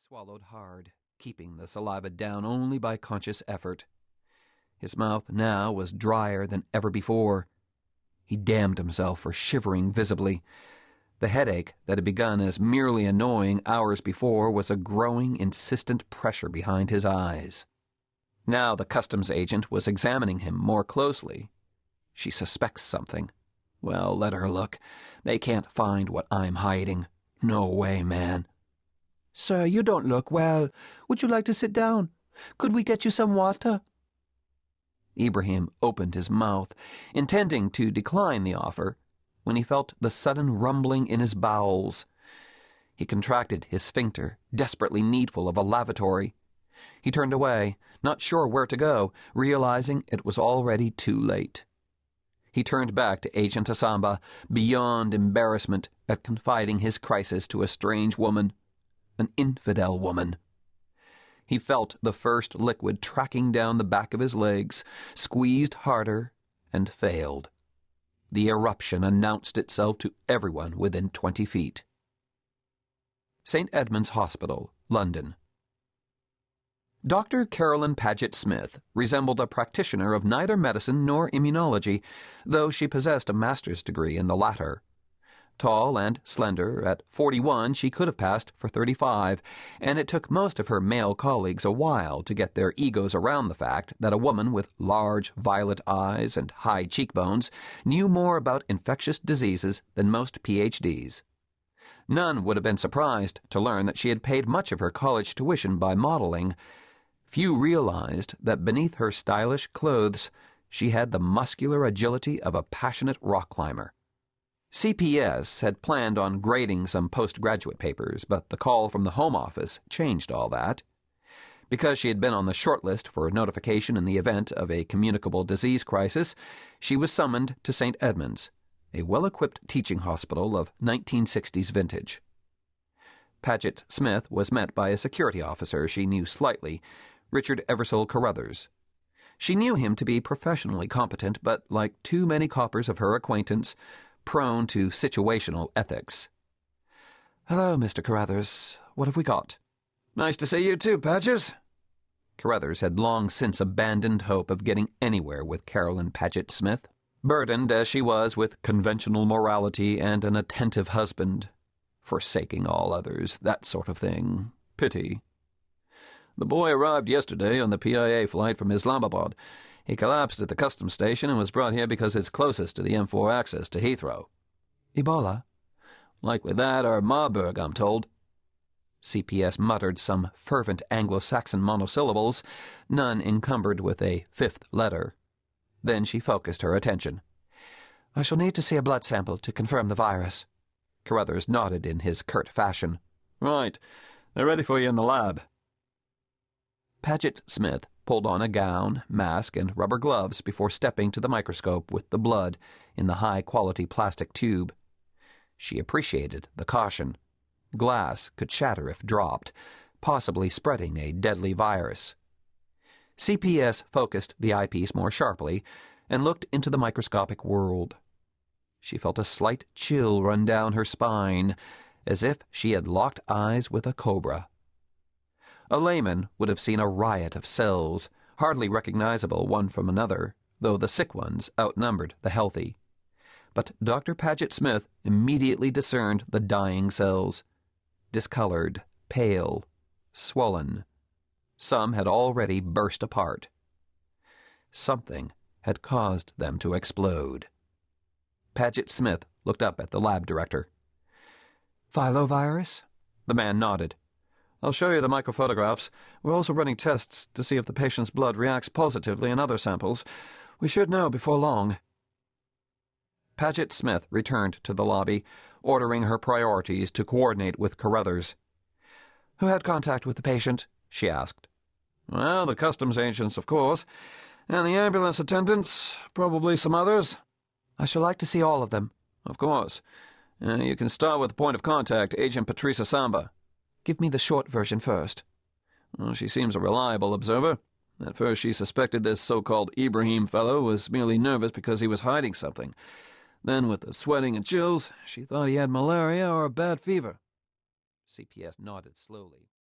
swallowed hard, keeping the saliva down only by conscious effort. His mouth now was drier than ever before. He damned himself for shivering visibly. The headache that had begun as merely annoying hours before was a growing, insistent pressure behind his eyes. Now the customs agent was examining him more closely. She suspects something. Well, let her look. They can't find what I'm hiding. No way, man. Sir, you don't look well. Would you like to sit down? Could we get you some water? Ibrahim opened his mouth, intending to decline the offer, when he felt the sudden rumbling in his bowels. He contracted his sphincter, desperately needful of a lavatory. He turned away, not sure where to go, realizing it was already too late. He turned back to Agent Asamba, beyond embarrassment at confiding his crisis to a strange woman, an infidel woman. He felt the first liquid tracking down the back of his legs, squeezed harder, and failed. The eruption announced itself to everyone within 20 feet. St. Edmund's Hospital, London. Dr. Carolyn Paget Smith resembled a practitioner of neither medicine nor immunology, though she possessed a master's degree in the latter. Tall and slender, at 41 she could have passed for 35, and it took most of her male colleagues a while to get their egos around the fact that a woman with large violet eyes and high cheekbones knew more about infectious diseases than most PhDs. None would have been surprised to learn that she had paid much of her college tuition by modeling. Few realized that beneath her stylish clothes she had the muscular agility of a passionate rock climber. CPS had planned on grading some postgraduate papers, but the call from the Home Office changed all that. Because she had been on the short list for notification in the event of a communicable disease crisis, she was summoned to St. Edmund's, a well-equipped teaching hospital of 1960s vintage. Paget Smith was met by a security officer she knew slightly, Richard Eversole Carruthers. She knew him to be professionally competent, but, like too many coppers of her acquaintance, prone to situational ethics. "Hello, Mr. Carruthers. What have we got?" "Nice to see you too, Paget." Carruthers had long since abandoned hope of getting anywhere with Carolyn Paget Smith, burdened as she was with conventional morality and an attentive husband. Forsaking all others, that sort of thing. Pity. "The boy arrived yesterday on the PIA flight from Islamabad. He collapsed at the customs station and was brought here because it's closest to the M4 access to Heathrow." "Ebola?" "Likely that, or Marburg, I'm told." CPS muttered some fervent Anglo-Saxon monosyllables, none encumbered with a fifth letter. Then she focused her attention. "I shall need to see a blood sample to confirm the virus." Carruthers nodded in his curt fashion. "Right. They're ready for you in the lab." Paget Smith pulled on a gown, mask, and rubber gloves before stepping to the microscope with the blood in the high-quality plastic tube. She appreciated the caution. Glass could shatter if dropped, possibly spreading a deadly virus. CPS focused the eyepiece more sharply and looked into the microscopic world. She felt a slight chill run down her spine, as if she had locked eyes with a cobra. A layman would have seen a riot of cells, hardly recognizable one from another, though the sick ones outnumbered the healthy. But Dr. Paget Smith immediately discerned the dying cells, discolored, pale, swollen. Some had already burst apart. Something had caused them to explode. Paget Smith looked up at the lab director. "Filovirus?" The man nodded. "I'll show you the microphotographs. We're also running tests to see if the patient's blood reacts positively in other samples. We should know before long." Paget Smith returned to the lobby, ordering her priorities to coordinate with Carruthers. "Who had contact with the patient?" she asked. "Well, the customs agents, of course, and the ambulance attendants, probably some others." "I shall like to see all of them." "Of course. You can start with the point of contact, Agent Patricia Samba." "Give me the short version first." "Well, she seems a reliable observer. At first she suspected this so-called Ibrahim fellow was merely nervous because he was hiding something. Then, with the sweating and chills, she thought he had malaria or a bad fever." CPS nodded slowly.